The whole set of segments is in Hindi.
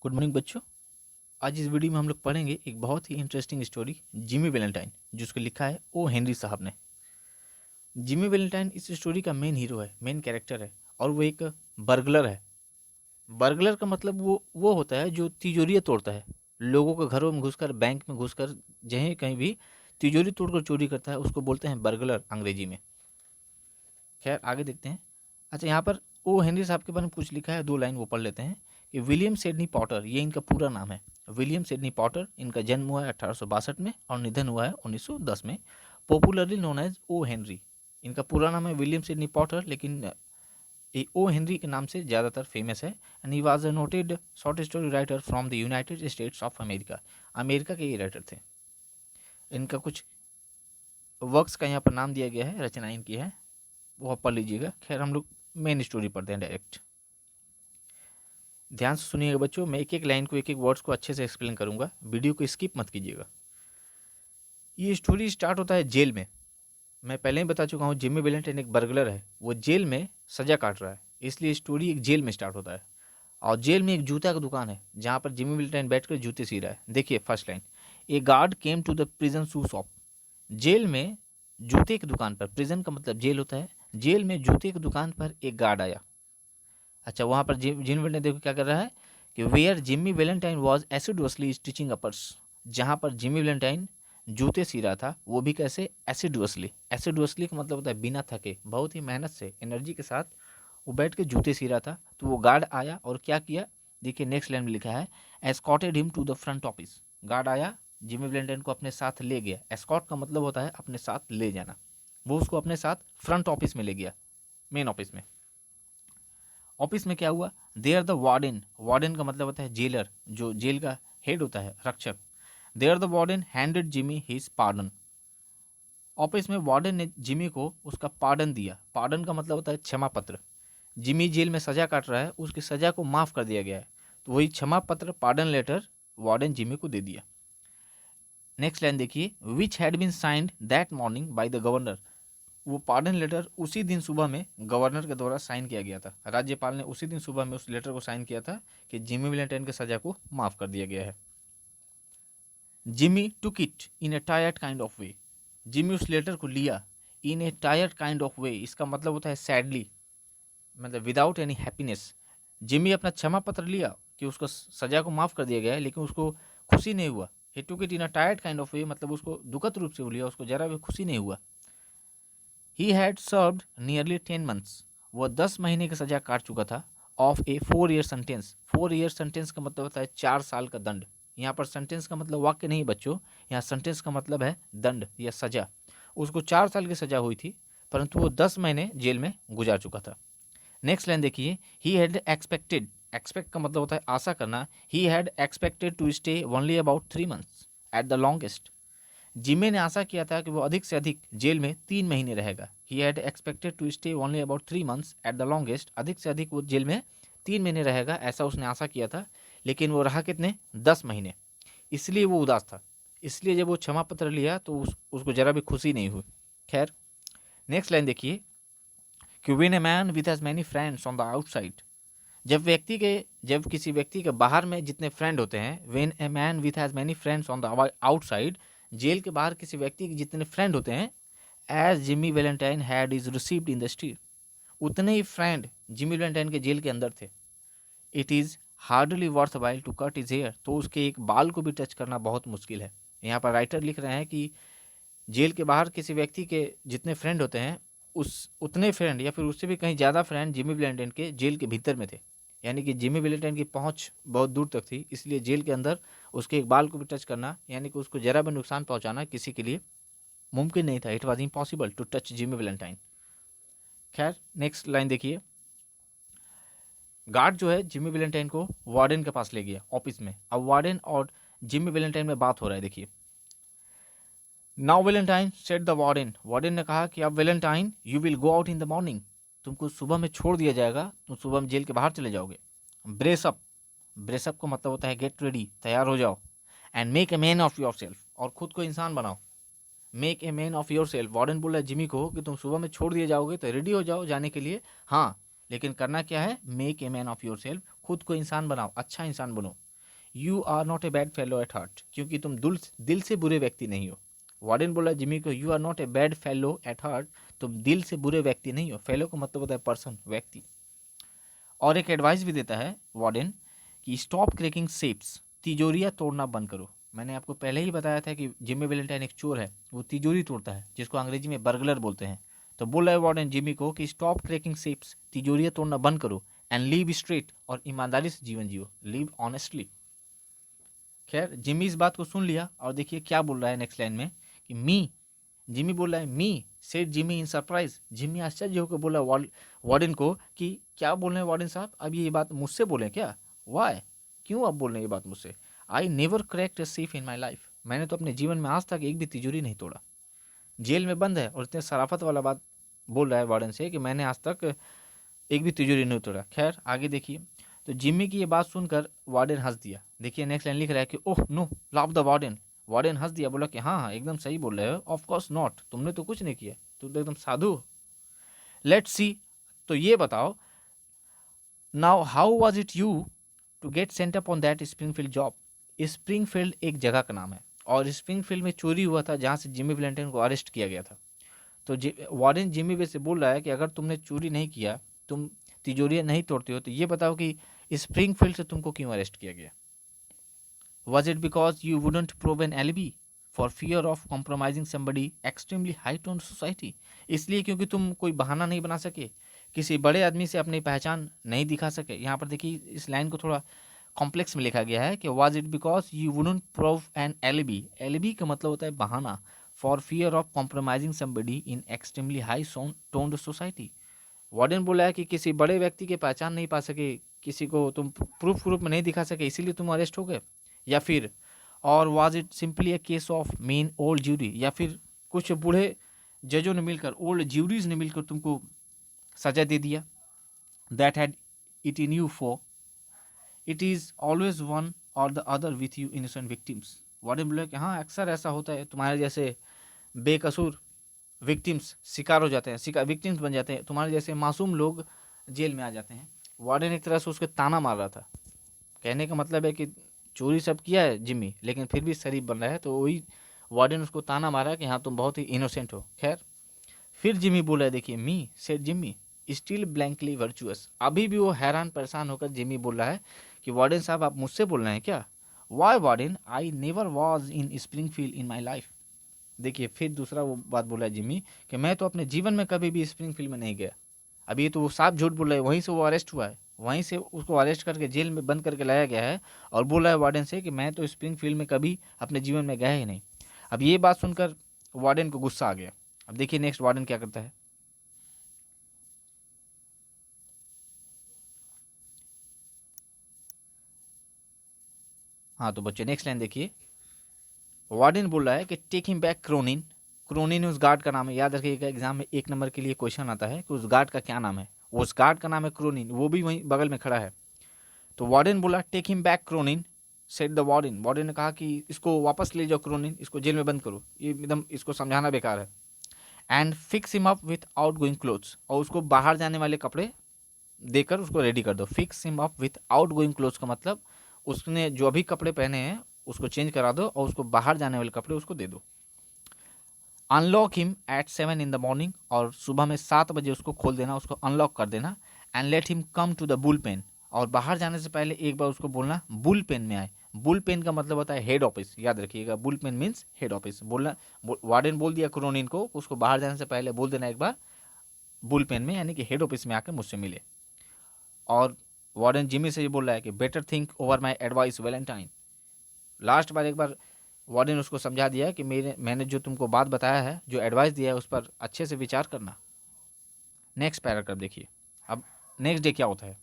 गुड मॉर्निंग बच्चों। आज इस वीडियो में हम लोग पढ़ेंगे एक बहुत ही इंटरेस्टिंग स्टोरी जिमी वैलेंटाइन, जिसको लिखा है ओ हेनरी साहब ने। जिमी वैलेंटाइन इस स्टोरी का मेन हीरो है, मेन कैरेक्टर है, और वो एक बर्गलर है। बर्गलर का मतलब वो होता है जो तिजोरियाँ तोड़ता है, लोगों के घरों में घुसकर, बैंक में घुसकर, जहीं कहीं भी तिजोरी तोड़कर चोरी करता है, उसको बोलते हैं बर्गलर अंग्रेजी में। खैर आगे देखते हैं। अच्छा, यहाँ पर ओ हेनरी साहब के बारे में कुछ लिखा है, 2 लाइन वो पढ़ लेते हैं कि विलियम सिडनी पॉटर, ये इनका पूरा नाम है। विलियम सिडनी पॉटर, इनका जन्म हुआ है 1862 में और निधन हुआ है 1910 में। Popularly known as O Henry. इनका पूरा नाम है विलियम सिडनी पॉटर, लेकिन ये ओ हेनरी के नाम से ज़्यादातर फेमस है। And he was a noted short story writer from the United states of America. America के ये राइटर थे। इनका कुछ वर्क्स का यहाँ पर नाम दिया गया है, रचना इनकी है, वो आप पढ़ लीजिएगा। खैर हम लोग मेन स्टोरी पढ़ते हैं डायरेक्ट। ध्यान से सुनिएगा बच्चों, मैं एक एक लाइन को, एक एक वर्ड्स को अच्छे से एक्सप्लेन करूंगा, वीडियो को स्किप मत कीजिएगा। ये स्टोरी स्टार्ट होता है जेल में। मैं पहले ही बता चुका हूँ, जिमी वैलेंटाइन एक बर्गलर है, वो जेल में सजा काट रहा है, इसलिए स्टोरी एक जेल में स्टार्ट होता है। और जेल में एक जूता का दुकान है जहाँ पर जिमी वैलेंटाइन बैठकर जूते सी रहा है। देखिए first line, a guard came to the prison shoe shop. Jail में जूते की दुकान पर, प्रिजन का मतलब जेल होता है, जेल में जूते की दुकान पर एक गार्ड आया। अच्छा, वहाँ पर जिमी वैलेंटाइन देखो क्या कर रहा है कि where Jimmy Valentine was assiduously stitching uppers. जहाँ पर जिमी वैलेंटाइन जूते सी रहा था, वो भी कैसे, एसिडुअसली। एसिडुअसली का मतलब होता है बिना थके, बहुत ही मेहनत से, एनर्जी के साथ वो बैठ के जूते सी रहा था। तो वो गार्ड आया और क्या किया, देखिए नेक्स्ट लाइन में लिखा है, escorted him to the front office. Guard आया, जिमी वैलेंटाइन को अपने साथ ले गया। एस्कॉट का मतलब होता है अपने साथ ले जाना। वो उसको अपने साथ फ्रंट ऑफिस में ले गया, मेन ऑफिस में। ऑफिस में क्या हुआ, देयर द वार्डन, वार्डन का मतलब होता है जेलर, जो जेल का हेड होता है, रक्षक। There the warden handed Jimmy his pardon. Office में वार्डन ने जिमी को उसका पार्डन दिया। पार्डन का मतलब होता है क्षमा पत्र। जिमी जेल में सजा काट रहा है, उसकी सजा को माफ कर दिया गया है, तो वही क्षमा पत्र, पार्डन लेटर वार्डन जिमी को दे दिया। नेक्स्ट लाइन देखिए, which had been signed that morning by the governor. वो पार्डन लेटर उसी दिन सुबह में गवर्नर के द्वारा साइन किया गया था। राज्यपाल ने उसी दिन सुबह में उस लेटर को साइन किया था कि जिमी वैलेंटाइन की सजा को माफ कर दिया गया है। Jimmy took it in A tired kind of way. Jimmy उस लेटर को लिया इन ए टायर्ड काइंड ऑफ वे, इसका मतलब होता है सैडली, मतलब विदाउट एनी हैप्पीनेस। जिमी अपना क्षमा पत्र लिया कि उसको सजा को माफ कर दिया गया है, लेकिन उसको खुशी नहीं हुआ। He took it in a tired kind of way, मतलब उसको दुखद रूप से वो लिया, उसको जरा भी खुशी नहीं हुआ। He had served nearly 10 months. वह 10 महीने की सजा काट चुका था। Of A 4 year sentence. 4 year sentence का मतलब होता है 4 साल का दंड। यहाँ पर सेंटेंस का मतलब वाक्य नहीं बच्चों, यहाँ सेंटेंस का मतलब है दंड या सजा। उसको 4 साल की सजा हुई थी, परंतु वो 10 महीने जेल में गुजार चुका था। नेक्स्ट लाइन देखिए, ही हैड एक्सपेक्टेड, एक्सपेक्ट का मतलब होता है आशा करना। He had expected to stay only about 3 months at the longest. Jimmy ने आशा किया था कि वो अधिक से अधिक जेल में 3 महीने रहेगा। He had expected to stay only about 3 months at the longest. अधिक से अधिक वो जेल में 3 महीने रहेगा, ऐसा उसने आशा किया था, लेकिन वो रहा कितने, 10 महीने। इसलिए वो उदास था। इसलिए जब वो क्षमा पत्र लिया तो उसको जरा भी खुशी नहीं हुई। खैर नेक्स्ट लाइन देखिए कि when a man with has many friends on the outside. जब किसी व्यक्ति के बाहर में जितने फ्रेंड होते हैं, when a man with has many friends on the outside, jail के बाहर किसी व्यक्ति के जितने फ्रेंड होते हैं, as Jimmy Valentine had is received in the street, उतने ही फ्रेंड जिमी वैलेंटाइन के जेल के अंदर थे। It is hardly worth while to cut is hair, तो उसके एक बाल को भी टच करना बहुत मुश्किल है। यहाँ पर राइटर लिख रहे हैं कि जेल के बाहर किसी व्यक्ति के जितने फ्रेंड होते हैं, उस उतने फ्रेंड या फिर उससे भी कहीं ज़्यादा फ्रेंड जिमी वैलेंटाइन के जेल के भीतर में थे। यानी कि जिमी वैलेंटाइन की पहुंच बहुत दूर तक थी, इसलिए जेल के अंदर उसके एक बाल को भी टच करना, यानी कि उसको जरा भी नुकसान पहुंचाना किसी के लिए मुमकिन नहीं था। It was impossible to touch Jimmy Valentine. खैर नेक्स्ट लाइन देखिए, गार्ड जो है जिमी वैलेंटाइन को वार्डन के पास ले गया ऑफिस में। अब वार्डन और जिमी वैलेंटाइन में बात हो रहा है, देखिए। Now Valentine said the warden, warden ने कहा कि अब Valentine you will go out in the morning, तुमको सुबह में छोड़ दिया जाएगा, तुम सुबह में जेल के बाहर चले जाओगे। ब्रेसअप, ब्रेसअप का मतलब होता है गेट रेडी, तैयार हो जाओ। And make a man of your self, और खुद को इंसान बनाओ। Make a man of your self, warden बोला जिमी को कि तुम सुबह में छोड़ दिए जाओगे तो रेडी हो जाओ जाने के लिए, हाँ, लेकिन करना क्या है, make a man of yourself, खुद को इंसान बनाओ, अच्छा इंसान बनो। You are not a bad fellow at heart, क्योंकि तुम दिल से बुरे व्यक्ति नहीं हो। वार्डन बोला जिमी को, you are not a bad fellow at heart, तुम दिल से बुरे व्यक्ति नहीं हो। फेलो का मतलब होता है पर्सन, व्यक्ति। और एक एडवाइस भी देता है वार्डन कि स्टॉप क्रैकिंग सेफ्स, तिजोरियाँ तोड़ना बंद करो। मैंने आपको पहले ही बताया था कि जिमी वैलेंटाइन एक चोर है, वो तिजोरी तोड़ता है, जिसको अंग्रेजी में बर्गलर बोलते हैं। तो बोल रहा है वार्डन जिमी को कि स्टॉप क्रैकिंग सेफ्स, तिजोरियाँ तोड़ना बंद करो, एंड लिव स्ट्रेट, और ईमानदारी से जीवन जियो, लिव ऑनेस्टली। खैर जिमी इस बात को सुन लिया, और देखिए क्या बोल रहा है नेक्स्ट लाइन में कि मी, जिमी बोल रहा है me, said Jimmy in surprise. Jimmy आश्चर्य होकर बोला वार्डन को कि क्या बोल रहे हैं वार्डन साहब, अब ये बात मुझसे बोले क्या? वाई, क्यों आप बोल रहे हैं ये बात मुझसे? I never cracked a safe in my life, मैंने तो अपने जीवन में आज तक एक भी तिजोरी नहीं तोड़ा। जेल में बंद है और इतने शराफत वाला बात बोल रहा है वार्डन से कि मैंने आज तक एक भी तिजोरी नहीं तोड़ा। खैर आगे देखिए, तो जिम्मी की ये बात सुनकर वार्डन हंस दिया। देखिए नेक्स्ट लाइन लिख रहा है कि oh no, laugh the warden. Warden हंस दिया, बोला कि हाँ हाँ एकदम सही बोल रहे हो, ऑफ कोर्स नॉट, तुमने तो कुछ नहीं किया, तुम तो एकदम साधु हो। लेट्स सी, तो ये बताओ now how was it you to get sent up on that Springfield job. Springfield एक जगह का नाम है, और स्प्रिंगफील्ड में चोरी हुआ था जहाँ से जिमी वैलेंटाइन को अरेस्ट किया गया था। तो वार्डन जिमी वे से बोल रहा है कि अगर तुमने चोरी नहीं किया, तुम तिजोरियाँ नहीं तोड़ते हो, तो ये बताओ कि स्प्रिंगफील्ड से तुमको क्यों अरेस्ट किया गया? Was it because you wouldn't prove an alibi for fear of compromising somebody extremely high on society? इसलिए क्योंकि तुम कोई बहाना नहीं बना सके, किसी बड़े आदमी से अपनी पहचान नहीं दिखा सके। यहाँ पर देखिए इस लाइन को थोड़ा कॉम्प्लेक्स में लिखा गया है कि was it because you wouldn't prove an alibi? alibi का मतलब होता है बहाना। for fear of compromising somebody in extremely high toned society। Warden बोला है कि किसी बड़े व्यक्ति की पहचान नहीं पा सके, किसी को तुम प्रूफ में नहीं दिखा सके, इसीलिए तुम अरेस्ट हो गए। या फिर और was it simply a case of main old jury, या फिर कुछ बूढ़े जजों ने मिलकर, ओल्ड ज्यूरीज ने मिलकर तुमको सजा दे दिया। That had it in you for it is always one or the other with you innocent victims. Warden बोला कि हाँ अक्सर ऐसा होता है, तुम्हारे जैसे बेकसूर विक्टिम्स शिकार हो जाते हैं, विक्टिम्स बन जाते हैं, तुम्हारे जैसे मासूम लोग जेल में आ जाते हैं। वार्डन एक तरह से उसके ताना मार रहा था। कहने का मतलब है कि चोरी सब किया है जिम्मी, लेकिन फिर भी शरीफ बन रहा है, तो वही वार्डन उसको ताना मारा कि हाँ तुम बहुत ही इनोसेंट हो। खैर फिर जिम्मी बोला है, देखिए मी said Jimmy still blankly virtuous. अभी भी वो हैरान परेशान होकर जिम्मी बोल रहा है कि वार्डन साहब आप मुझसे बोल रहे हैं क्या? Why warden, I never was in Springfield in my life. देखिए फिर दूसरा वो बात बोला है जिम्मी कि मैं तो अपने जीवन में कभी भी स्प्रिंगफील्ड में नहीं गया। अभी ये तो वो साफ झूठ बोल रहा है, वहीं से वो अरेस्ट हुआ है, वहीं से उसको अरेस्ट करके जेल में बंद करके लाया गया है, और बोल रहा है वार्डन से कि मैं तो स्प्रिंगफील्ड में कभी अपने जीवन में गया ही नहीं। अब ये बात सुनकर वार्डन को गुस्सा आ गया। अब देखिए नेक्स्ट वार्डन क्या करता है। हाँ तो बच्चे नेक्स्ट लाइन देखिए, वार्डन बोल रहा है कि take him back Cronin. Cronin उस गार्ड का नाम है, याद रखिएगा एग्जाम में 1 नंबर के लिए क्वेश्चन आता है कि उस गार्ड का क्या नाम है। उस गार्ड का नाम है क्रोनिन, वो भी वहीं बगल में खड़ा है। तो वार्डन बोला take him back Cronin, said the warden. Warden ने कहा कि इसको वापस ले जाओ क्रोनिन, इसको जेल में बंद करो, ये एकदम इसको समझाना बेकार है। And fix him up with out going clothes, और उसको बाहर जाने वाले कपड़े देकर उसको रेडी कर दो। Fix him up with out going clothes का मतलब उसने जो अभी कपड़े पहने हैं उसको चेंज करा दो, और उसको बाहर जाने वाले कपड़े उसको दे दो। Unlock him at 7 in the morning, और सुबह में 7 बजे उसको खोल देना, उसको अनलॉक कर देना। And let him come to the bull pen, और बाहर जाने से पहले एक बार उसको बोलना बुल पेन में आए। बुल पेन का मतलब होता है हेड ऑफिस, याद रखिएगा, bull pen means head office. बोलना वार्डन बोल दिया क्रोनिन को, उसको बाहर जाने से पहले बोल देना एक बार बुल पेन में, यानी कि हेड ऑफिस में आकर मुझसे मिले। और वार्डन जिमी से ये बोल रहा है कि better think over my advice Valentine. Last बार एक बार वार्डन उसको समझा दिया कि मैंने जो तुमको बात बताया है, जो एडवाइस दिया है, उस पर अच्छे से विचार करना। नेक्स्ट पैराग्राफ देखिए, अब नेक्स्ट डे क्या होता है।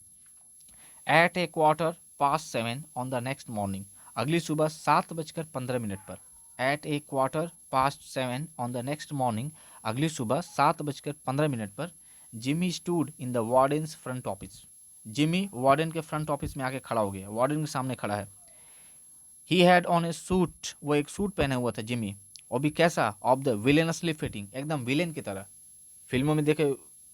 At a 7:15 on the next morning, अगली सुबह 7:15 पर। At a 7:15 on the next morning, अगली सुबह 7:15 पर Jimmy stood in the warden's front office. Jimmy warden के फ्रंट ऑफिस में आके खड़ा हो गया, वार्डन के सामने खड़ा है। He had on A suit, वो एक सूट पहने हुआ था जिमी, और भी कैसा, ऑफ द विलेनसली फिटिंग, एकदम विलेन की तरह। फिल्मों में देखे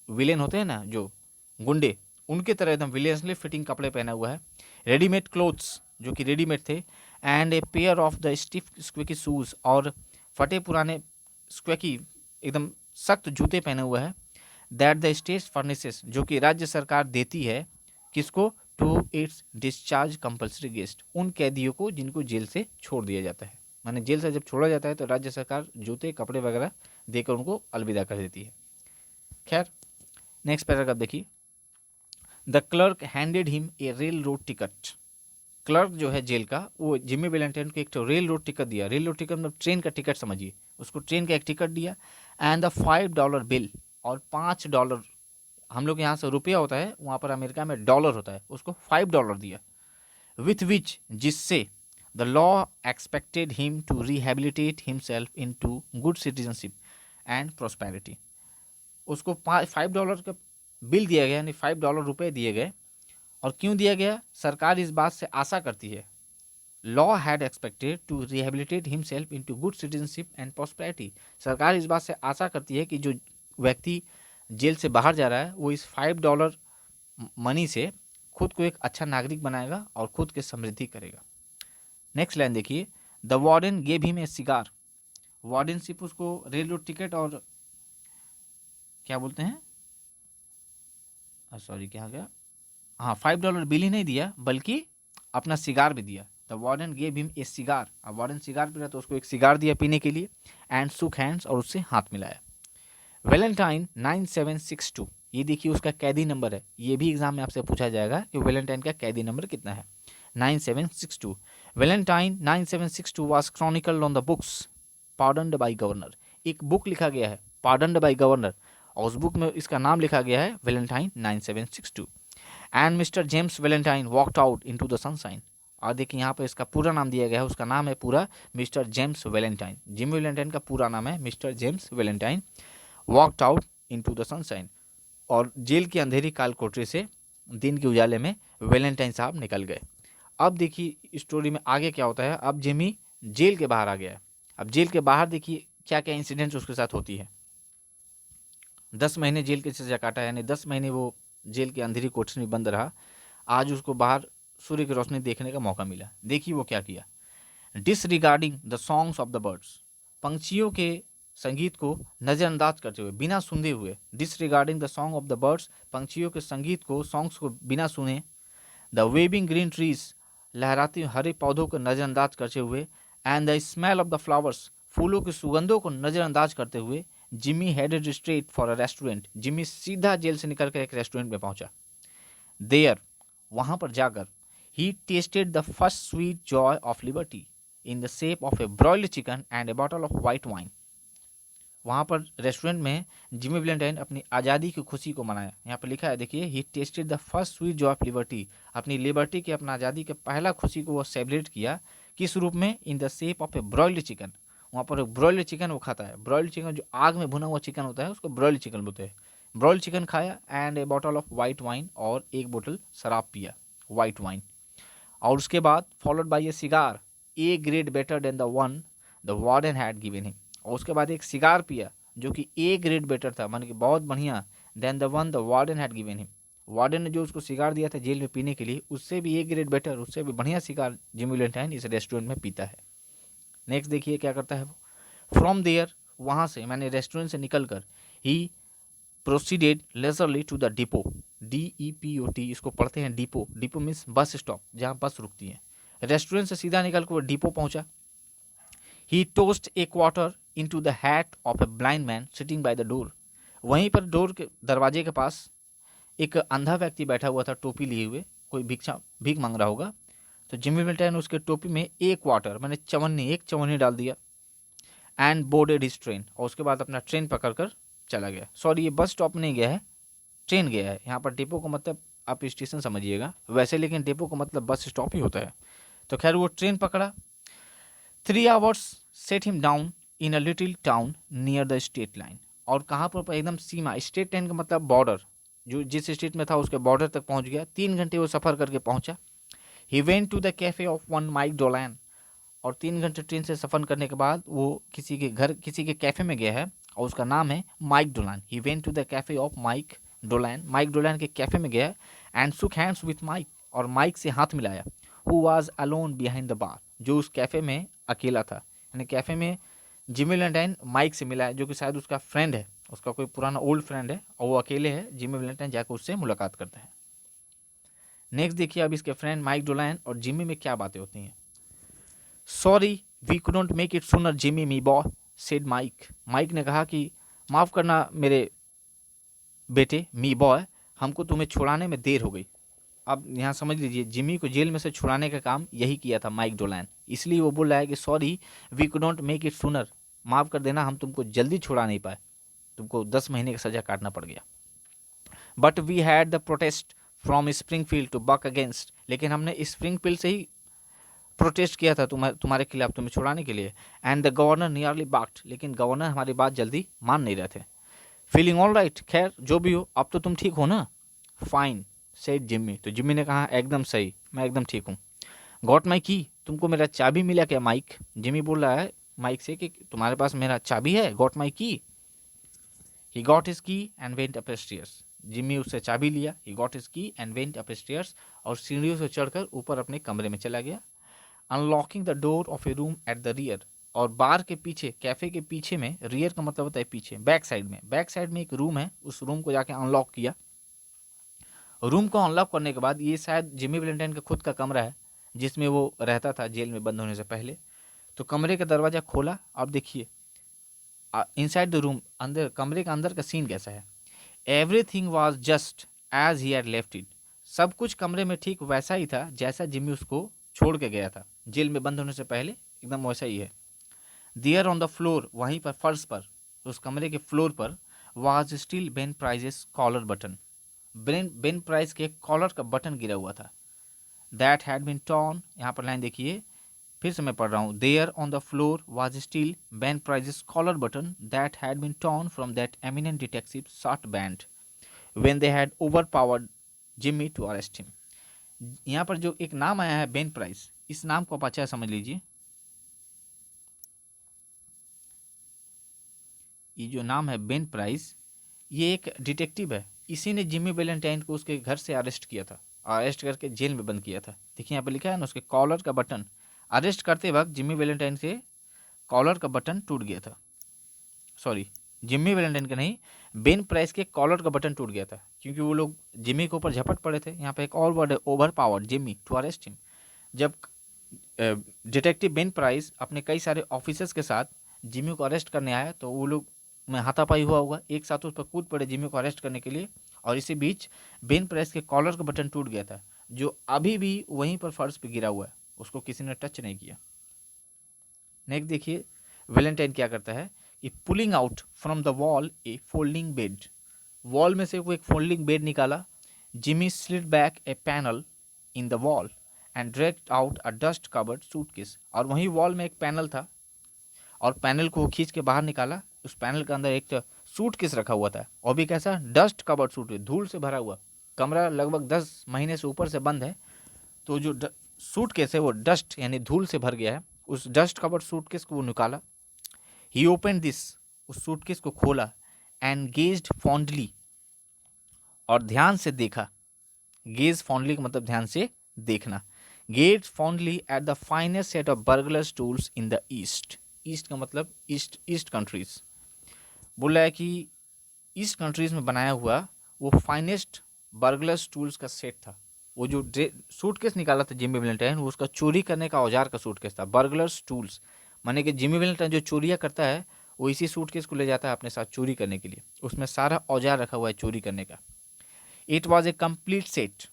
विलेन होते हैं ना जो गुंडे, उनकी तरह एकदम विलेनसली फिटिंग कपड़े पहना हुआ है। रेडीमेड क्लोथ्स, जो कि रेडीमेड थे, and a pair of the stiff squeaky shoes, और फटे पुराने स्क्वेकी एकदम सख्त जूते पहने हुए हैं, दैट द स्टेट फर्निसेस, जो कि राज्य सरकार देती है, किसको, to its discharge compulsory guest, उन कैदियों को जिनको जेल से छोड़ दिया जाता है। माने जेल से जब छोड़ा जाता है तो राज्य सरकार जूते कपड़े वगैरह देकर उनको अलविदा कर देती है। खैर, नेक्स्ट पैराग्राफ देखिए। The clerk handed him a rail road ticket, clerk जो है जेल का, वो जिमी वैलेंटाइन को एक तो रेल रोड टिकट दिया। रेल रोड टिकट मतलब ट्रेन का टिकट समझिए, उसको ट्रेन का एक टिकट दिया, एंड द $5 बिल, और $5, हम लोग यहाँ से रुपया होता है, वहाँ पर अमेरिका में डॉलर होता है, उसको $5 दिया, विथ विच, जिससे the law expected him to rehabilitate himself into good citizenship and prosperity. उसको $5 का बिल दिया गया, यानी $5 रुपये दिए गए। और क्यों दिया गया? सरकार इस बात से आशा करती है, law had expected to rehabilitate himself into good citizenship and prosperity, सरकार इस बात से आशा करती है कि जो व्यक्ति जेल से बाहर जा रहा है वो इस $5 मनी से खुद को एक अच्छा नागरिक बनाएगा और खुद की समृद्धि करेगा। नेक्स्ट लाइन देखिए। The warden gave him a cigar, warden सिर्फ उसको रेल रोड टिकट और क्या बोलते हैं, सॉरी क्या गया, हाँ, $5 बिल ही नहीं दिया बल्कि अपना सिगार भी दिया। The warden gave him a cigar, अब वार्डन सिगार पी रहा तो उसको एक सिगार दिया पीने के लिए, एंड शुक हैंड्स, और उससे हाथ मिलाया। वैलेंटाइन 9762, ये देखिए उसका कैदी नंबर है, ये भी एग्जाम में आपसे पूछा जाएगा कि वैलेंटाइन का कैदी नंबर कितना है, 9762। Valentine 9762 was chronicled on the books pardoned by governor, एक बुक लिखा गया है पार्डन्ड बाय गवर्नर, और उस बुक में इसका नाम लिखा गया है Valentine 9762। And mister James Valentine walked out into the sunshine, और देखिए यहाँ पर इसका पूरा नाम दिया गया है, उसका नाम है पूरा mister James Valentine, Jimmy Valentine का पूरा नाम है mister James Valentine, walked out into the sunshine, और जेल की अंधेरी काल कोठरी से दिन के उजाले में वैलेंटाइन साहब निकल गए। अब देखिए स्टोरी में आगे क्या होता है। अब जिमी जेल के बाहर आ गया है। अब जेल के बाहर देखिए क्या क्या इंसिडेंट्स उसके साथ होती है। 10 महीने जेल की सजा काटा, यानी 10 महीने वो जेल के अंधेरी कोठरी में बंद रहा। आज उसको बाहर सूर्य की रोशनी देखने का मौका मिला। देखिए वो क्या किया। Disregarding the songs of the birds, पंछियों के संगीत को नज़रअंदाज करते हुए, बिना सुनते हुए, disregarding the song of the birds, पंछियों के संगीत को, सॉन्ग्स को बिना सुने, द वेविंग ग्रीन ट्रीज, लहराते हरे पौधों को नज़रअंदाज करते हुए, and the smell of the flowers, फूलों के सुगंधों को नज़रअंदाज करते हुए, Jimmy headed straight for a restaurant, Jimmy सीधा जेल से निकलकर एक रेस्टोरेंट में पहुंचा। देयर, वहां पर जाकर, he tasted the first sweet joy of liberty in the shape of a broiled chicken and a bottle of white wine. वहाँ पर रेस्टोरेंट में जिमी वैलेंटाइन अपनी आज़ादी की खुशी को मनाया। यहाँ पर लिखा है देखिए, he tasted the first sweet joy of liberty, अपनी लिबर्टी के, अपना आज़ादी के पहला खुशी को वो सेलिब्रेट किया। किस रूप में? In the shape of a broiled chicken. वहाँ पर ब्रॉइल्ड चिकन वो खाता है। ब्रॉइल्ड चिकन जो आग में भुना हुआ चिकन होता है उसको ब्रॉइल्ड चिकन बोलते हैं। ब्रॉइल्ड चिकन खाया, and a bottle of white wine, और एक बोतल शराब पिया, वाइट वाइन। और उसके बाद followed by A cigar A grade better than the one the warden had given him, और उसके बाद एक सिगार पिया जो कि ए ग्रेड बेटर था, मान कि बहुत बढ़िया, then the one the warden had given him, warden ने जो उसको सिगार दिया था जेल में पीने के लिए, उससे भी ए ग्रेड बेटर, उससे भी बढ़िया सिगार जिमी वैलेंटाइन इस रेस्टोरेंट में पीता है। नेक्स्ट देखिए क्या करता है वो। फ्रॉम देयर, वहाँ से, मैंने रेस्टोरेंट से निकल कर, he proceeded leisurely to the depot, DEPOT, इसको पढ़ते हैं depot. Depot means bus stop, जहाँ बस रुकती है। रेस्टोरेंट से सीधा निकल कर वो डिपो पहुंचा। He tossed a quarter into the hat of a blind man sitting by the door, वहीं पर डोर के दरवाजे के पास एक अंधा व्यक्ति बैठा हुआ था टोपी लिए हुए, कोई भीख मांग रहा होगा। तो जिमी वैलेंटाइन ने उसके टोपी में एक क्वार्टर, मैंने चवन्नी, एक चवन्नी डाल दिया, एंड बोर्डेड हिज ट्रेन, और उसके बाद अपना ट्रेन पकड़ कर चला गया। सॉरी, ये बस स्टॉप नहीं गया है, ट्रेन गया है। यहाँ पर डिपो का मतलब आप स्टेशन समझिएगा वैसे, लेकिन डिपो का मतलब बस स्टॉप ही होता है। तो खैर वो ट्रेन पकड़ा। 3 hours set him down in a little town near the state line, और कहाँ पर? एकदम सीमा, स्टेट लाइन का मतलब बॉर्डर, जो जिस स्टेट में था उसके बॉर्डर तक पहुँच गया। 3 घंटे वो सफ़र करके पहुँचा। He went to the cafe of one Mike Dolan, और 3 घंटे ट्रेन से सफ़र करने के बाद वो किसी के घर, किसी के कैफ़े में गया है, और उसका नाम है Mike Dolan. He went to the cafe of Mike Dolan, Mike Dolan के कैफ़े में गया, and shook hands with Mike, और माइक से हाथ मिलाया। Who was alone behind the bar, जो उस कैफे में अकेला था। यानी कैफे में जिमी वैलेंटाइन माइक से मिला है, जो कि शायद उसका फ्रेंड है, उसका कोई पुराना ओल्ड फ्रेंड है, और वो अकेले है। जिमी वैलेंटाइन जाकर उससे मुलाकात करता है। नेक्स्ट देखिए अब इसके फ्रेंड माइक डोलान और जिमी में क्या बातें होती हैं। Sorry we couldn't make it sooner Jimmy me boy, said Mike. Mike ने कहा कि माफ़ करना मेरे बेटे मी बॉय, हमको तुम्हें छुड़ाने में देर हो गई। अब यहाँ समझ लीजिए, जिमी को जेल में से छुड़ाने का काम यही किया था माइक डोलान, इसलिए वो बोल रहा है कि sorry we couldn't make it sooner, माफ़ कर देना हम तुमको जल्दी छुड़ा नहीं पाए, तुमको 10 महीने की सज़ा काटना पड़ गया। But we had the protest from Springfield to buck against, लेकिन हमने स्प्रिंगफील्ड से ही प्रोटेस्ट किया था तुम्हारे खिलाफ, तुम्हें छुड़ाने के लिए। एंड द गवर्नर नियरली बाक्ड, लेकिन गवर्नर हमारी बात जल्दी मान नहीं रहे थे। फीलिंग ऑल राइट, खैर जो भी हो अब तो तुम ठीक हो ना। फाइन सेड जिम्मी, तो जिम्मी ने कहा एकदम सही, मैं एकदम ठीक हूँ। गॉट माई की, तुमको मेरा चाबी मिला क्या माइक? जिम्मी बोल रहा है माइक से कि तुम्हारे पास मेरा चाबी है, गॉट माई की। ही गॉट हिज की and went up stairs, Jimmy उससे चाबी लिया। ही गॉट हिज की एंड वेंट अप स्टेयर्स, और सीढ़ियों से चढ़कर ऊपर अपने कमरे में चला गया। Unlocking the door of A room at the rear, और बार के पीछे, कैफे के पीछे में, रियर का मतलब होता है पीछे, बैक साइड में एक रूम है, उस रूम को जाके अनलॉक किया। रूम को अनलॉक करने के बाद, ये शायद जिमी वैलेंटाइन का खुद का कमरा है जिसमें वो रहता था जेल में बंद होने से पहले। तो कमरे का दरवाज़ा खोला। अब देखिए इनसाइड द रूम, अंदर कमरे का अंदर का सीन कैसा है। Everything was just as he had left it, सब कुछ कमरे में ठीक वैसा ही था जैसा जिम्मी उसको छोड़ के गया था जेल में बंद होने से पहले, एकदम वैसा ही है। देयर ऑन द फ्लोर, वहीं पर फर्श पर, उस कमरे के फ्लोर पर, was still Ben Price's collar button, Ben Price के कॉलर का बटन गिरा हुआ था। दैट हैड बीन टॉर्न, यहाँ पर लाइन देखिए, फिर से मैं पढ़ रहा हूँ। There on the floor was still Ben Price's collar button that had been torn from that eminent detective short band when they had overpowered Jimmy to arrest him. यहाँ पर जो एक नाम आया है बेन प्राइस, इस नाम को आप अच्छा समझ लीजिए। ये जो नाम है बेन प्राइस, ये एक डिटेक्टिव है। इसी ने जिम्मी वैलेंटाइन को उसके घर से अरेस्ट किया था, अरेस्ट करके जेल में बंद किया था। देखिए यहाँ पे लिखा है ना, उसके कॉलर का बटन, अरेस्ट करते वक्त जिम्मी वैलेंटाइन से कॉलर का बटन टूट गया था। सॉरी, जिम्मी वैलेंटाइन का नहीं, बेन प्राइस के कॉलर का बटन टूट गया था, क्योंकि वो लोग जिम्मी के ऊपर झपट पड़े थे। यहाँ पे एक और वर्ड है, overpowered Jimmy to arrest him. जब डिटेक्टिव बेन प्राइस अपने कई सारे ऑफिसर्स के साथ जिम्मी को अरेस्ट करने आया, तो वो लोग में हाथापाई हुआ होगा, एक साथ उस पर कूद पड़े जिम्मी को अरेस्ट करने के लिए, और इसी बीच बेन प्राइस के कॉलर का बटन टूट गया था, जो अभी भी वहीं पर फर्श पे गिरा हुआ है, उसको किसी ने टच नहीं किया। नेक्स्ट देखिए वैलेंटाइन क्या करता है कि pulling out from the wall A folding bed, wall में से वो एक फोल्डिंग बेड निकाला। Jimmy slid back A panel in the wall and dragged out a dust covered suitcase, और वहीं वॉल में एक पैनल था, और पैनल को खींच के बाहर निकाला। उस पैनल के अंदर एक सूटकेस रखा हुआ था, और भी कैसा, डस्ट कवर्ड सूटकेस, धूल से भरा हुआ। कमरा लगभग 10 महीने से ऊपर से बंद है, तो जो सूटकेस है वो डस्ट यानी धूल से भर गया है। उस डस्ट कवर्ड सूटकेस को वो निकाला। ही ओपन दिस, उस सूटकेस को खोला। एंड गेज्ड फॉन्डली, और ध्यान से देखा। गेज फॉन्डली का मतलब ध्यान से देखना। Gauge fondly at the finest set of burglars tools in the east, east का मतलब ईस्ट कंट्रीज। बोल रहा है कि ईस्ट कंट्रीज में बनाया हुआ वो फाइनेस्ट बर्गलर्स टूल्स का सेट था। वो जो सूटकेस निकाला था जिम्मी वैलेंटाइन, वो उसका चोरी करने का औजार का सूटकेस था। बर्गलर्स टूल्स माने कि जिम्मी वैलेंटाइन जो चोरियाँ करता है, वो इसी सूटकेस को ले जाता है अपने साथ चोरी करने के लिए। उसमें सारा औजार रखा हुआ है चोरी करने का। It was A complete set,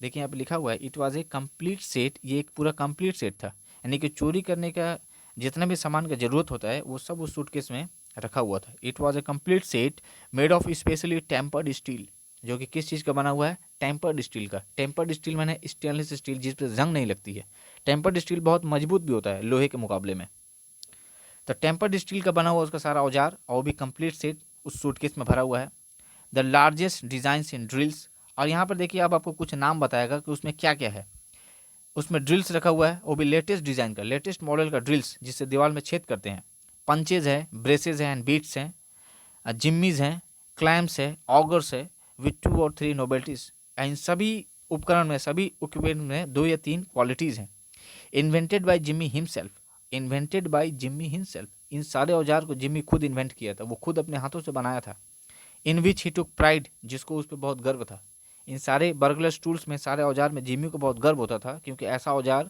देखिए यहाँ पे लिखा हुआ है it was A complete set, ये एक पूरा कम्प्लीट सेट था, यानी कि चोरी करने का जितना भी सामान का ज़रूरत होता है वो सब उस सूटकेस में रखा हुआ था। It was A complete set made of specially tempered steel, जो कि किस चीज़ का बना हुआ है, टेम्पर्ड स्टील का। टेम्पर्ड स्टील माने स्टेनलेस स्टील जिस पर जंग नहीं लगती है। टेम्पर्ड स्टील बहुत मजबूत भी होता है लोहे के मुकाबले में। तो टेम्पर्ड स्टील का बना हुआ उसका सारा औजार, और भी कंप्लीट सेट उस सूटकेस में भरा हुआ है। The largest designs in drills, और यहाँ पर देखिए अब आपको कुछ नाम बताएगा कि उसमें क्या क्या है। उसमें ड्रिल्स रखा हुआ है, वो भी लेटेस्ट डिज़ाइन का, लेटेस्ट मॉडल का ड्रिल्स, जिससे दीवार में छेद करते हैं। पंचेज है, ब्रेसेज हैं एंड बीट्स हैं, जिम्मीज हैं, क्लैम्प्स है, ऑगर्स है, विथ 2 और 3 नोबेल्टीज। इन सभी उपकरण में, सभी इक्विपमेंट में 2 या 3 क्वालिटीज़ हैं। Invented by Jimmy himself, invented by Jimmy himself, इन सारे औजार को जिमी खुद इन्वेंट किया था, वो खुद अपने हाथों से बनाया था। इन विच ही टुक प्राइड, जिसको उस पर बहुत गर्व था। इन सारे बर्गलर्स टूल्स में, सारे औजार में जिमी को बहुत गर्व होता था, क्योंकि ऐसा औजार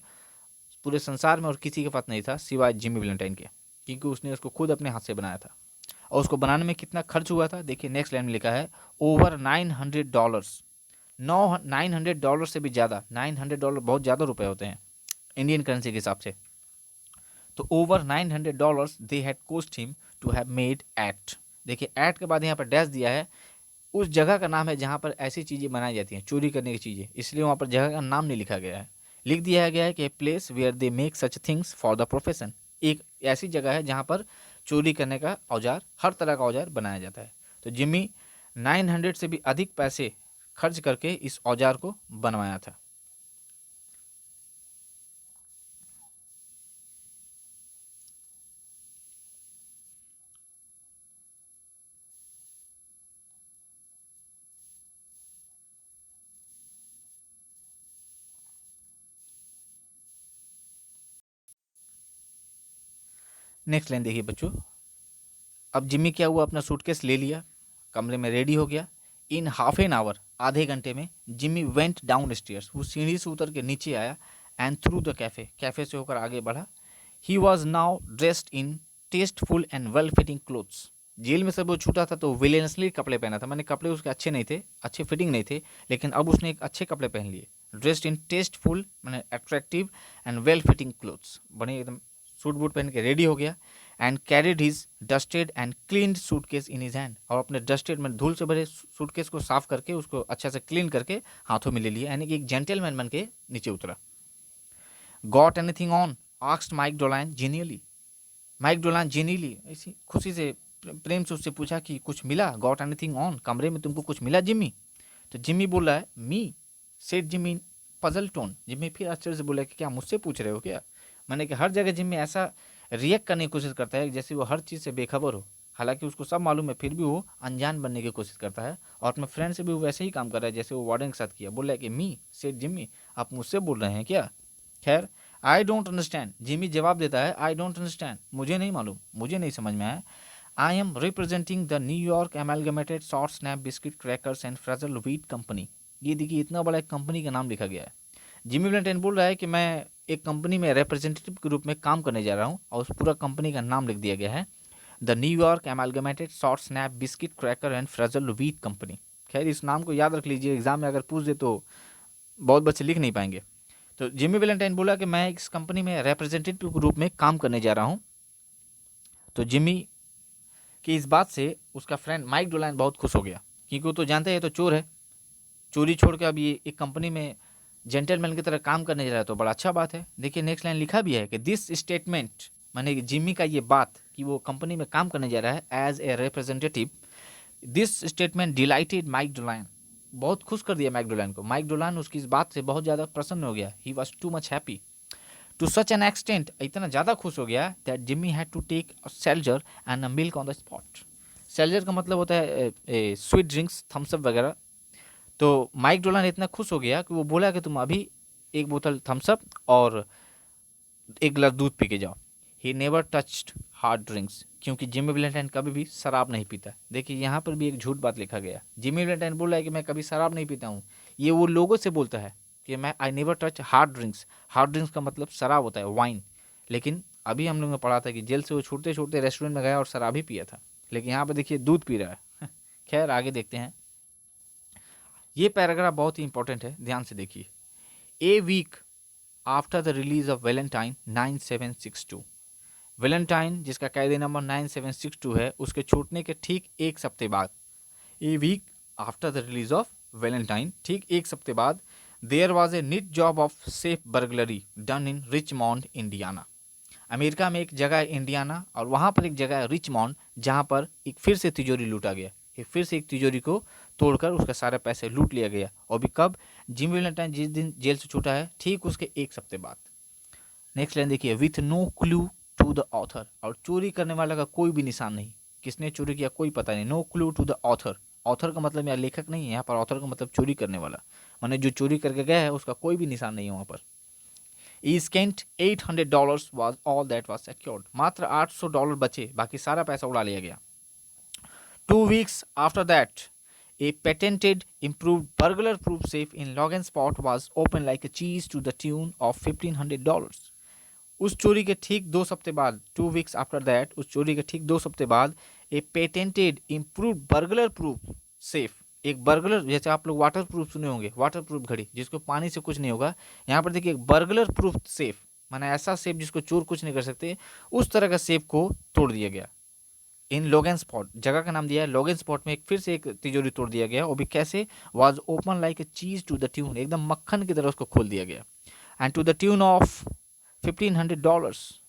पूरे संसार में और किसी के पास नहीं था सिवाय जिमी वैलेंटाइन के, क्योंकि उसने उसको खुद अपने हाथ से बनाया था। और उसको बनाने में कितना खर्च हुआ था, देखिए नेक्स्ट लाइन में लिखा है ओवर $900। $900 से भी ज़्यादा, $900 बहुत ज़्यादा रुपए होते हैं इंडियन करेंसी के हिसाब से। तो over $900 they had cost him to have made at. देखिए एट के बाद यहाँ पर डैश दिया है, उस जगह का नाम है जहाँ पर ऐसी चीज़ें बनाई जाती हैं, चोरी करने की चीज़ें, इसलिए वहाँ पर जगह का नाम नहीं लिखा गया है। लिख दिया गया है कि place where they make such things for the profession, एक ऐसी जगह है जहाँ पर चोरी करने का औजार, हर तरह का औजार बनाया जाता है। तो जिमी 900 से भी अधिक पैसे खर्च करके इस औजार को बनवाया था। नेक्स्ट लाइन देखिए बच्चों, अब जिम्मी क्या हुआ, अपना सूटकेस ले लिया, कमरे में रेडी हो गया। इन हाफ एन आवर, आधे घंटे में जिम्मी वेंट डाउन स्टेयर्स, वो सीढ़ी से उतर के नीचे आया। And through the cafe, cafe से होकर आगे बढ़ा। He was now dressed in tasteful and well fitting clothes. Jail में सब वो छूटा था तो विलेनसली कपड़े पहना था, मैंने कपड़े उसके अच्छे नहीं थे, अच्छे फिटिंग नहीं थे, लेकिन अब उसने एक अच्छे कपड़े पहन लिए। ड्रेस्ड इन टेस्टफुल मैंने attractive and well fitting clothes, बने एकदम सूट बूट पहन के रेडी हो गया। And carried his dusted and cleaned suitcase in his hand, और अपने डस्टेड में धूल से भरे सूटकेस को साफ करके उसको अच्छा से क्लीन करके हाथों में ले लिया, यानी कि एक जेंटलमैन बन के नीचे उतरा। Got anything on, asked Mike Dolan genially. Mike Dolan genially ऐसी खुशी से, प्रेम से उससे पूछा कि कुछ मिला। गॉट एनीथिंग ऑन, कमरे में तुमको कुछ मिला जिम्मी? तो जिम्मी बोल रहा है me, said Jimmy puzzled tone. Jimmy फिर आश्चर्य से बोला कि क्या मुझसे पूछ रहे हो क्या? मैंने कि हर जगह जिम्मी ऐसा रिएक्ट करने की कोशिश करता है जैसे वो हर चीज़ से बेखबर हो, हालांकि उसको सब मालूम है, फिर भी वो अनजान बनने की कोशिश करता है। और अपने फ्रेंड से भी वो वैसे ही काम कर रहा है जैसे वो वार्डन के साथ किया। बोल रहा है कि मी, सेड जिम्मी, आप मुझसे बोल रहे हैं क्या? खैर, आई डोंट अंडरस्टैंड, जिम्मी जवाब देता है आई डोंट अंडरस्टैंड, मुझे नहीं मालूम, मुझे नहीं समझ में आया। I am representing the New York amalgamated short snap biscuit crackers and frazzled wheat company. ये देखिए इतना बड़ा एक कंपनी का नाम लिखा गया है। जिमी वैलेंटाइन बोल रहा है कि मैं एक कंपनी में रिप्रेजेंटेटिव के रूप में काम करने जा रहा हूँ, और उस पूरा कंपनी का नाम लिख दिया गया है the New York amalgamated short snap biscuit cracker and frazzled wheat company. खैर, इस नाम को याद रख लीजिए, एग्जाम में अगर पूछ दे तो बहुत बच्चे लिख नहीं पाएंगे। तो जिमी वैलेंटाइन बोला कि मैं इस कंपनी में रिप्रेजेंटेटिव के रूप में काम करने जा रहा हूँ। तो जिमी की इस बात से उसका फ्रेंड माइक डोलान बहुत खुश हो गया, क्योंकि वो तो जानते हैं तो चोर है, चोरी छोड़ के अब ये एक कंपनी में जेंटलमैन की तरह काम करने जा रहा है, तो बड़ा अच्छा बात है। देखिए नेक्स्ट लाइन लिखा भी है कि दिस स्टेटमेंट, माने जिम्मी का ये बात कि वो कंपनी में काम करने जा रहा है as a representative, this statement delighted Mike Dolan, बहुत खुश कर दिया माइक डोलान को। माइक डोलान उसकी इस बात से बहुत ज़्यादा प्रसन्न हो गया। He was too much happy, to such an extent, इतना ज़्यादा खुश हो गया that Jimmy had to take a seltzer and a milk on the spot. Seltzer का मतलब होता है स्वीट ड्रिंक्स, थम्सअप वगैरह। तो माइक डोलान इतना खुश हो गया कि वो बोला कि तुम अभी एक बोतल थम्सअप और एक गिलास दूध पी के जाओ। He never touched hard drinks, क्योंकि जिमी वैलेंटाइन कभी भी शराब नहीं पीता। देखिए यहाँ पर भी एक झूठ बात लिखा गया। जिमी वैलेंटाइन बोल रहा है कि मैं कभी शराब नहीं पीता हूँ, ये वो लोगों से बोलता है कि मैं I never touch hard drinks. Hard drinks का मतलब शराब होता है, वाइन। लेकिन अभी हम लोगों ने पढ़ा था कि जेल से वो छूटते छूटते रेस्टोरेंट में गया और शराब ही पिया था, लेकिन यहाँ पर देखिए दूध पी रहा है। खैर आगे देखते हैं। ये पैराग्राफ बहुत ही इंपॉर्टेंट है, ध्यान से देखिए। A week after the release of Valentine 9762, Valentine जिसका कैदी नंबर 9762 है, उसके छूटने के ठीक एक हफ्ते बाद, a week after the release of Valentine, ठीक एक हफ्ते बाद, there was a neat job of safe burglary done in Richmond Indiana. America में एक जगह है इंडियाना, और वहाँ पर एक जगह है रिचमॉन्ड, जहाँ पर एक फिर से तिजोरी लूटा गया। फिर से एक तिजोरी को तोड़कर उसका सारे पैसे लूट लिया गया। और भी कब? जिमी वैलेंटाइन जिस दिन जेल से छूटा है ठीक उसके एक हफ्ते बाद। नेक्स्ट लाइन देखिए, with no clue to the author, और चोरी करने वाला का कोई भी निशान नहीं, किसने चोरी किया कोई पता नहीं। No clue to the author, author का मतलब यहाँ लेखक नहीं है, यहाँ पर ऑथर का मतलब चोरी करने वाला। मैंने जो चोरी करके गया है उसका कोई भी निशान नहीं है वहाँ पर। He spent $800 was all that was secured. मात्र $800 बचे, बाकी सारा पैसा उड़ा लिया गया। 2 weeks after that, a patented improved burglar proof safe in Logansport was opened like a cheese to the tune of $1,500. उस चोरी के ठीक 2 हफ्ते बाद, 2 weeks after that, उस चोरी के ठीक 2 हफ्ते बाद, a patented improve burglar proof safe, एक बर्गलर, जैसे आप लोग वाटर प्रूफ सुने होंगे, वाटर प्रूफ घड़ी जिसको पानी से कुछ नहीं होगा, यहाँ पर देखिए एक बर्गलर प्रूफ सेफ, माने ऐसा सेफ जिसको चोर कुछ नहीं कर सकते, उस तरह का सेफ को तोड़ दिया गया। इन लोगेनस्पॉट, जगह का नाम दिया है लोगेनस्पॉट में, एक फिर से एक तिजोरी तोड़ दिया गया, वो भी कैसे, वाज ओपन लाइक ए चीज टू द ट्यून, एकदम मक्खन की तरह उसको खोल दिया गया, and to the tune of $1,500।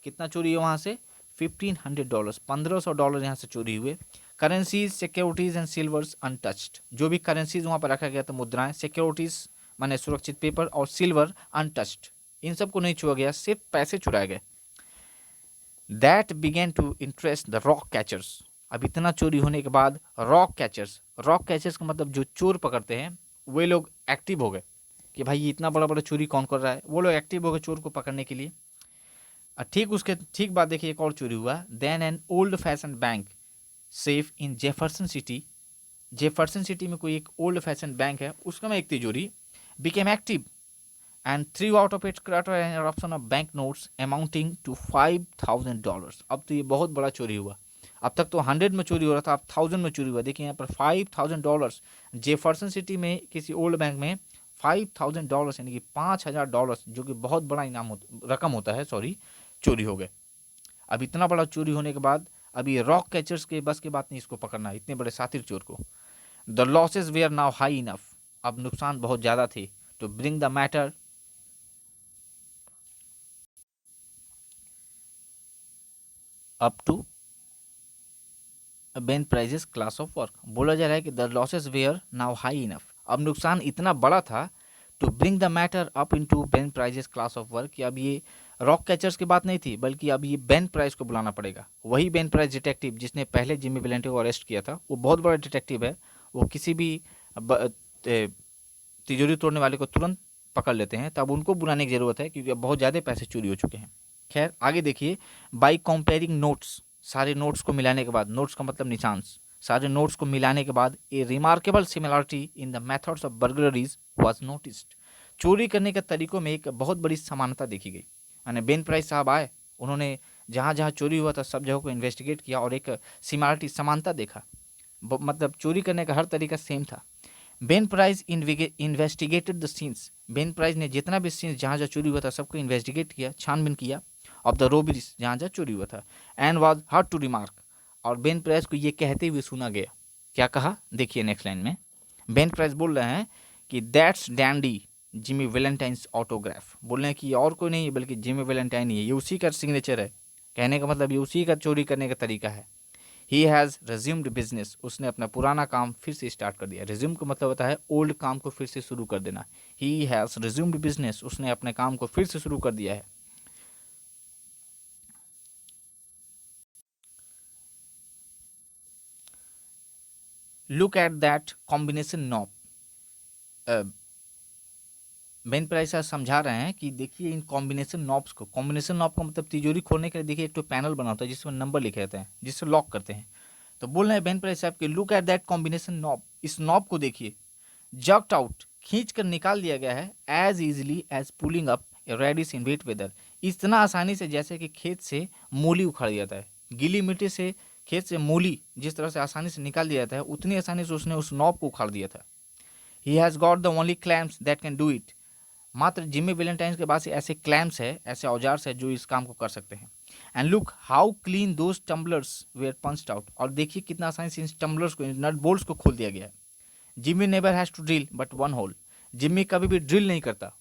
कितना चोरी है वहाँ से, $1,500, $1,500 यहाँ से चोरी हुए। Currencies, securities and silvers untouched, जो भी करेंसीज वहाँ पर रखा गया था, मुद्राएं, सिक्योरिटीज माने सुरक्षित पेपर, और सिल्वर अनटच्ड, इन सबको नहीं छुआ गया, सिर्फ पैसे चुराए गए। That began to interest the rock catchers. अब इतना चोरी होने के बाद रॉक कैचर्स का मतलब जो चोर पकड़ते हैं, वे लोग एक्टिव हो गए कि भाई ये इतना बड़ा बड़ा चोरी कौन कर रहा है, वो लोग एक्टिव हो गए चोर को पकड़ने के लिए। ठीक उसके ठीक बाद देखिए एक और चोरी हुआ। Then an old fashion bank safe in Jefferson City में कोई एक ओल्ड फैशन बैंक है, उसका में एक तिजोरी became active and threw out of its crater an eruption of bank notes amounting to $5,000। अब तो ये बहुत बड़ा चोरी हुआ, अब तक तो 100 में चोरी हो रहा था, अब 1000 में चोरी हुआ। देखिए यहाँ पर $5,000, जेफरसन सिटी में किसी ओल्ड बैंक में $5,000 यानी कि $5,000, जो कि बहुत बड़ा इनाम रकम होता है, चोरी हो गए। अब इतना बड़ा चोरी होने के बाद अब ये रॉक कैचर्स के बस की बात नहीं इसको पकड़ना, इतने बड़े सातिर चोर को। The losses were now high enough, अब नुकसान बहुत ज्यादा थे, to bring the matter up to Ben Price's class of work. बोला जा रहा है कि the losses were now high enough, अब नुकसान इतना बड़ा था, to bring the matter up into Ben Price's class of work, कि अब ये रॉक कैचर्स की बात नहीं थी, बल्कि अब ये बेन प्राइस को बुलाना पड़ेगा। वही बेन प्राइस डिटेक्टिव जिसने पहले जिमी वेलेंटे को अरेस्ट किया था, वो बहुत बड़ा डिटेक्टिव है, वो किसी भी तिजोरी तोड़ने वाले को तुरंत पकड़ लेते हैं, तब उनको बुलाने की जरूरत है क्योंकि अब बहुत ज़्यादा पैसे चोरी हो चुके हैं। खैर आगे देखिए, बाई कंपेयरिंग नोट्स, सारे नोट्स को मिलाने के बाद, नोट्स का मतलब निशान, सारे नोट्स को मिलाने के बाद a remarkable similarity in the methods of burglaries was noticed. चोरी करने के तरीकों में एक बहुत बड़ी समानता देखी गई। यानी बेन प्राइस साहब आए, उन्होंने जहाँ जहाँ चोरी हुआ था सब जगह को इन्वेस्टिगेट किया और एक सिमिलरिटी, समानता देखा, मतलब चोरी करने का हर तरीका सेम था। Ben price investigated the scenes, Ben price ने जितना भी सीन्स जहाँ जहाँ चोरी हुआ था सबको इन्वेस्टिगेट किया, छानबीन किया, ऑफ द रोबरीज जहाँ जहाँ चोरी हुआ था, and was heard to remark, और बेन प्राइस को ये कहते हुए सुना गया, क्या कहा, देखिए नेक्स्ट लाइन में बेन प्राइस बोल रहे हैं कि that's dandy Jimmy Valentine's autograph, बोल रहे हैं कि ये और कोई नहीं है बल्कि जिमी वेलेंटाइन ही है, ये उसी का सिग्नेचर है। कहने का मतलब ये उसी का चोरी करने का तरीका है। ही हैज़ रिज्यूम्ड बिजनेस, उसने अपना पुराना काम फिर से स्टार्ट कर दिया। रिज्यूम का मतलब होता है ओल्ड काम को फिर से शुरू कर देना। ही हैज़ रिज्यूम्ड बिजनेस, उसने अपने काम को फिर से शुरू कर दिया है। Look at that combination knob, Ben price समझा रहे हैं कि देखिए इन कॉम्बिनेशन नॉब्स को, कॉम्बिनेशन नॉब का मतलब तिजोरी खोलने के लिए देखिए एक तो पैनल बना होता है जिसमें नंबर लिखे रहते हैं, जिससे लॉक करते हैं। तो बोल रहे हैं बेन प्राइस साहब कि look at that combination knob, इस नॉब को देखिए, जक्ट आउट, खींच कर निकाल दिया गया है, as easily as pulling up a radish in wet weather, इतना आसानी से जैसे कि खेत से मूली उखाड़ जाता है, गीली मिट्टी से खेत से मूली जिस तरह से आसानी से निकाल दिया जाता है, उतनी आसानी से उसने उस नॉब को उखाड़ दिया था। He has got the only clamps that can do it, मात्र जिमी वेलेंटाइन के पास ऐसे क्लैम्प्स है, ऐसे औजार है जो इस काम को कर सकते हैं। And look how clean those tumblers were punched out, और देखिए कितना आसानी से इन टम्बलर्स को, नट बोल्ट्स को खोल दिया गया है। Jimmy never has to drill but one hole, Jimmy कभी भी ड्रिल नहीं करता,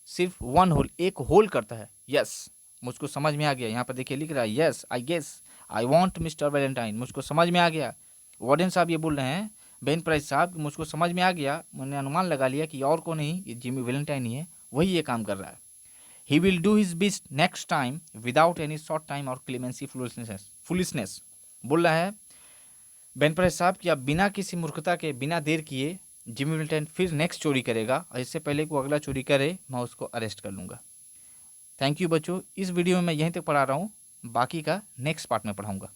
सिर्फ वन होल, एक होल करता है। यस, मुझको समझ में आ गया, यहाँ पर देखिए लिख रहा है, yes I guess I want mister Valentine, मुझको समझ में आ गया। वार्डन साहब ये बोल रहे हैं, बेन प्राइस साहब, मुझको समझ में आ गया, मैंने अनुमान लगा लिया कि और को नहीं, ये जिमी वेलेंटाइन ही है, वही ये काम कर रहा है। He will do his best next time without any short time और क्लेमेंसी फुलिशनेस, बोल रहा है बेन प्राइस साहब कि अब बिना किसी मूर्खता के, बिना देर किए जिमी मिल्टन फिर नेक्स्ट चोरी करेगा और इससे पहले कि वो अगला चोरी करे मैं उसको अरेस्ट कर लूँगा। थैंक यू बच्चों, इस वीडियो में मैं यहीं तक पढ़ा रहा हूँ, बाकी का नेक्स्ट पार्ट में पढ़ाऊँगा।